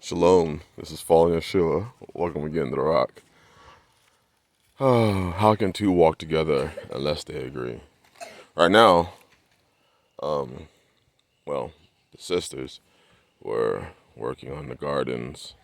Shalom, this is Falling Yeshua. Welcome again to the Rock. How can two walk together unless they agree? Right now, well, the sisters were working on the gardens,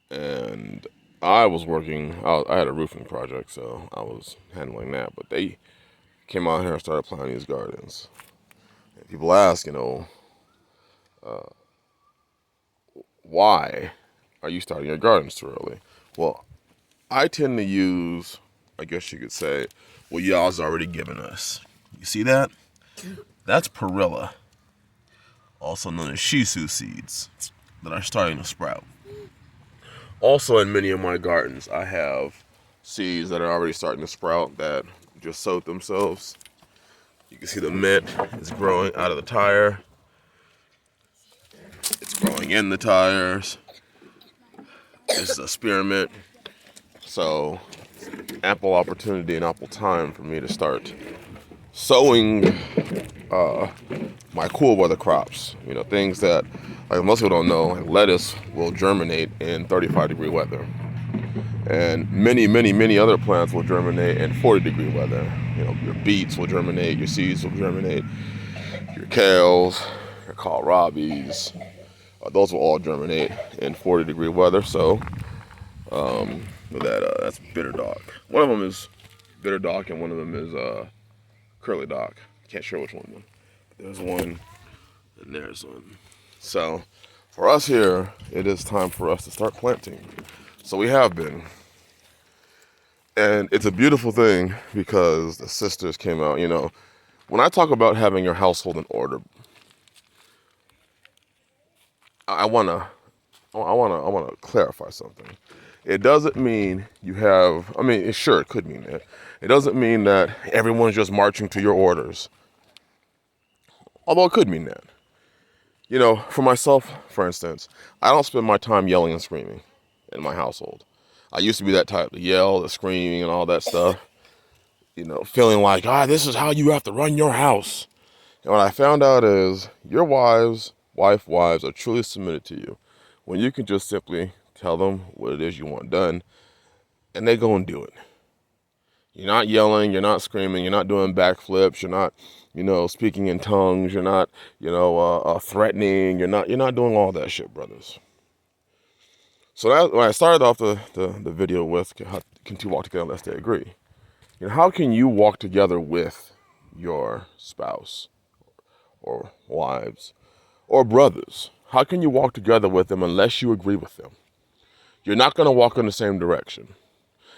and I was working. I had a roofing project, so I was handling that. But they came out here and started planting these gardens. And people ask, why are you starting your gardens too early? Well, I tend to use, I guess you could say, what y'all's already given us. You see that? That's perilla, also known as shiso seeds, that are starting to sprout. Also, in many of my gardens, I have seeds that are already starting to sprout that just sowed themselves. You can see the mint is growing out of the tire. It's growing in the tires. This is a spearmint. So, ample opportunity and ample time for me to start sowing my cool weather crops. Things that, like most people don't know, like lettuce will germinate in 35-degree weather. And many other plants will germinate in 40-degree weather. Your beets will germinate, your seeds will germinate, your kales, your kohlrabis, those will all germinate in 40-degree weather. So that's bitter dock. One of them is bitter dock and one of them is curly dock. Can't share which one. There's one and there's one. So for us here, it is time for us to start planting. So we have been. And it's a beautiful thing because the sisters came out. When I talk about having your household in order, I wanna clarify something. It doesn't mean you have. Sure, it could mean that. It doesn't mean that everyone's just marching to your orders. Although it could mean that. For myself, for instance, I don't spend my time yelling and screaming in my household. I used to be that type, to yell, the screaming, and all that stuff. Feeling like, this is how you have to run your house. And what I found out is your wives are truly submitted to you when you can just simply tell them what it is you want done, and they go and do it. You're not yelling, you're not screaming, you're not doing backflips, you're not, speaking in tongues, you're not, threatening, you're not doing all that shit, brothers. So that, when I started off the video with, how can two walk together unless they agree? How can you walk together with your spouse or wives or brothers? How can you walk together with them unless you agree with them? You're not going to walk in the same direction.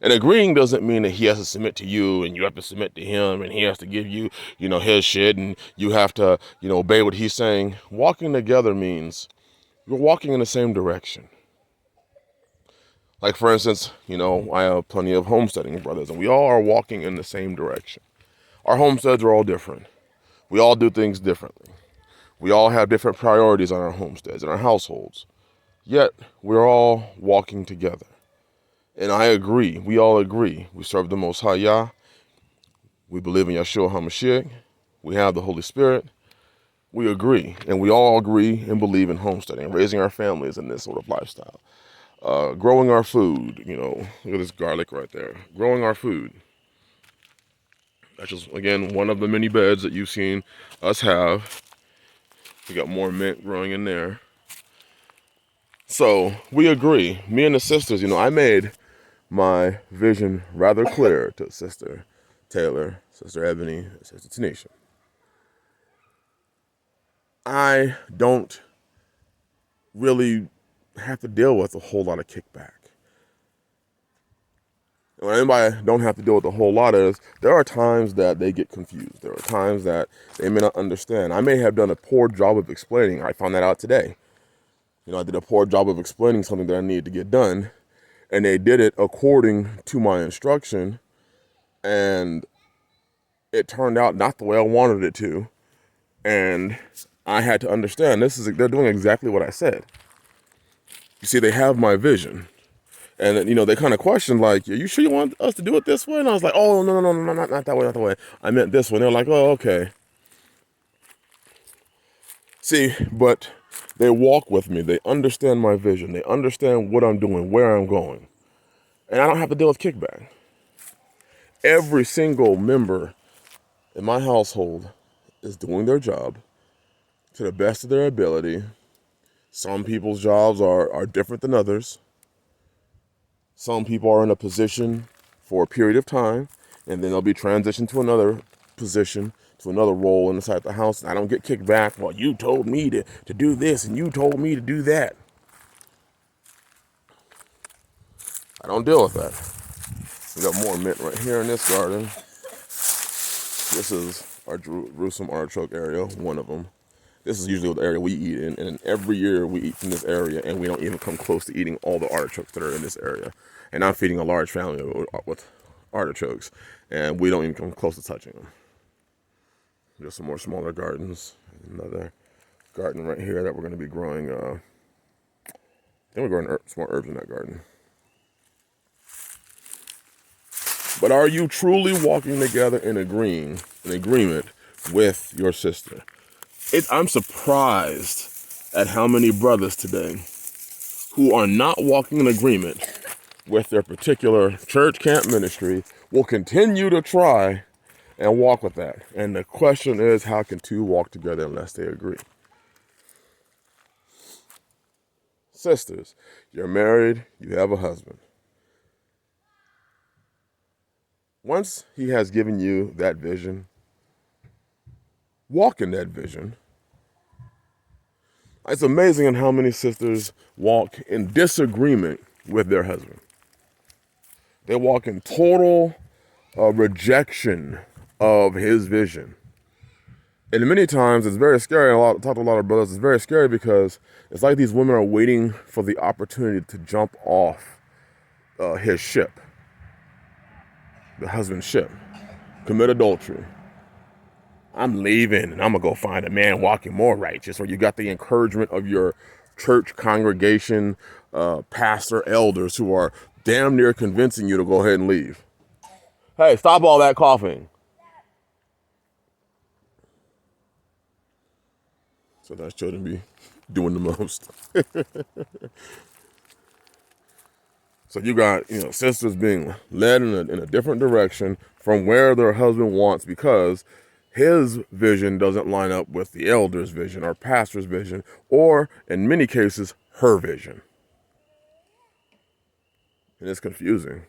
And agreeing doesn't mean that he has to submit to you and you have to submit to him and he has to give you, his shit and you have to, obey what he's saying. Walking together means you're walking in the same direction. Like, for instance, I have plenty of homesteading brothers and we all are walking in the same direction. Our homesteads are all different. We all do things differently. We all have different priorities on our homesteads and our households. Yet, we're all walking together. And I agree. We all agree. We serve the Most High Yah. We believe in Yeshua HaMashiach. We have the Holy Spirit. We agree. And we all agree and believe in homesteading, raising our families in this sort of lifestyle. Growing our food. Look at this garlic right there. Growing our food. That's just, again, one of the many beds that you've seen us have. We got more mint growing in there. So we agree. Me and the sisters, I made my vision rather clear to Sister Taylor, Sister Ebony, Sister Tanisha. I don't really have to deal with a whole lot of kickback. And what anybody don't have to deal with a whole lot is, there are times that they get confused. There are times that they may not understand. I may have done a poor job of explaining. I found that out today. I did a poor job of explaining something that I needed to get done. And they did it according to my instruction. And it turned out not the way I wanted it to. And I had to understand, they're doing exactly what I said. You see, they have my vision. And, they kind of questioned, like, are you sure you want us to do it this way? And I was like, oh, no, not that way, not that way. I meant this way. And they're like, oh, okay. See, but They walk with me. They understand my vision. They understand what I'm doing, where I'm going. And I don't have to deal with kickback. Every single member in my household is doing their job to the best of their ability. Some people's jobs are different than others. Some people are in a position for a period of time, and then they'll be transitioned to another position, to another role inside the house. And I don't get kicked back. Well, you told me to do this, and you told me to do that. I don't deal with that. We got more mint right here in this garden. This is our Jerusalem artichoke area, one of them. This is usually the area we eat in, and every year we eat from this area, and we don't even come close to eating all the artichokes that are in this area. And I'm feeding a large family with artichokes, and we don't even come close to touching them. Just some more smaller gardens. Another garden right here that we're going to be growing. I think we're growing some more herbs in that garden. But are you truly walking together in agreement with your sister? I'm surprised at how many brothers today who are not walking in agreement with their particular church camp ministry will continue to try and walk with that. And the question is, how can two walk together unless they agree? Sisters, you're married, you have a husband. Once he has given you that vision, walk in that vision. It's amazing in how many sisters walk in disagreement with their husband. They walk in total rejection of his vision. And many times it's very scary. I talk to a lot of brothers. It's very scary because it's like these women are waiting for the opportunity to jump off his ship, the husband's ship, commit adultery. I'm leaving and I'm going to go find a man walking more righteous. Or you got the encouragement of your church congregation, pastor, elders who are damn near convincing you to go ahead and leave. Hey, stop all that coughing. So that shouldn't be doing the most. So you got, sisters being led in a different direction from where their husband wants because his vision doesn't line up with the elder's vision or pastor's vision, or in many cases, her vision. And it's confusing.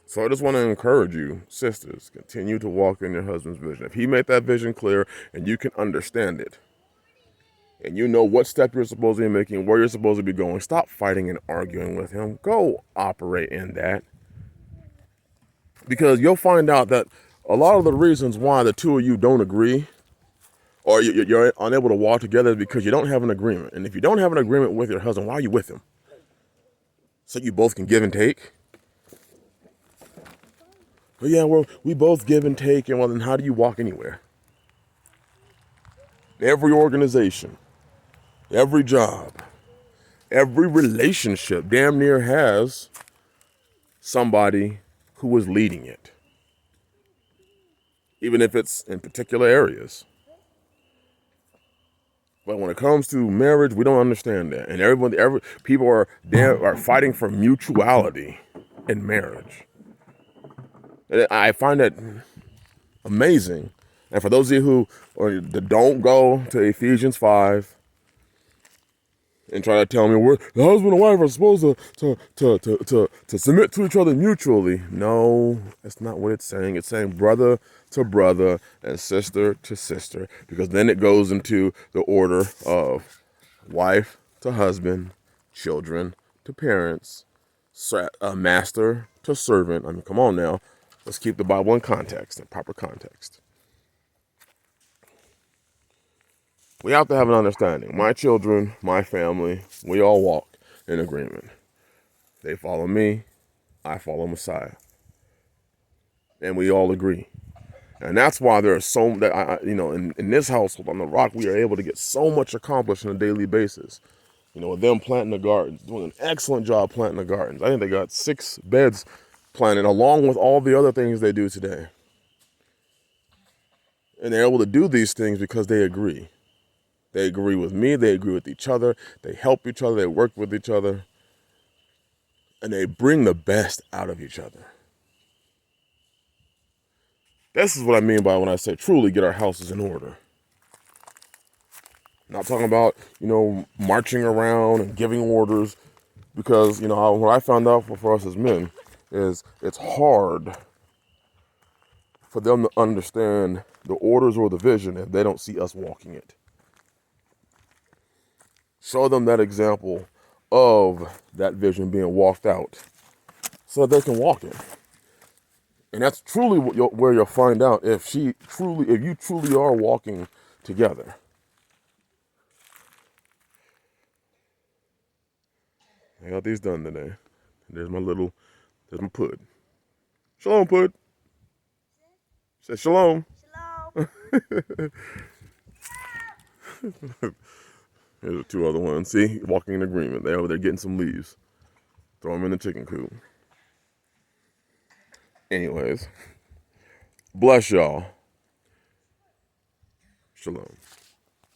So I just want to encourage you, sisters, continue to walk in your husband's vision. If he made that vision clear and you can understand it, and you know what step you're supposed to be making, where you're supposed to be going, stop fighting and arguing with him. Go operate in that. Because you'll find out that a lot of the reasons why the two of you don't agree or you're unable to walk together is because you don't have an agreement. And if you don't have an agreement with your husband, why are you with him? So you both can give and take? But yeah, well, we both give and take, and well, then how do you walk anywhere? Every organization, every job, every relationship damn near has somebody who is leading it, even if it's in particular areas. But when it comes to marriage, we don't understand that, and people are fighting for mutuality in marriage. And I find that amazing. And for those of you that don't go to Ephesians 5 and try to tell me the husband and wife are supposed to submit to each other mutually. No, that's not what it's saying. It's saying brother to brother and sister to sister, because then it goes into the order of wife to husband, children to parents, master to servant. I mean, come on now. Let's keep the Bible in context, in proper context. We have to have an understanding. My children, my family, we all walk in agreement. They follow me, I follow Messiah. And we all agree. And that's why there are in this household on the Rock, we are able to get so much accomplished on a daily basis. With them planting the gardens, doing an excellent job planting the gardens. I think they got 6 beds planted along with all the other things they do today. And they're able to do these things because they agree. They agree with me. They agree with each other. They help each other. They work with each other. And they bring the best out of each other. This is what I mean by when I say truly get our houses in order. Not talking about, marching around and giving orders, because, what I found out for us as men is it's hard for them to understand the orders or the vision if they don't see us walking it. Show them that example of that vision being walked out so that they can walk it. And that's truly where you'll find out if you truly are walking together. I got these done today. There's my pud. Shalom, pud. Say shalom. Shalom. Here's the two other ones. See, walking in agreement. They're over there getting some leaves. Throw them in the chicken coop. Anyways, bless y'all. Shalom.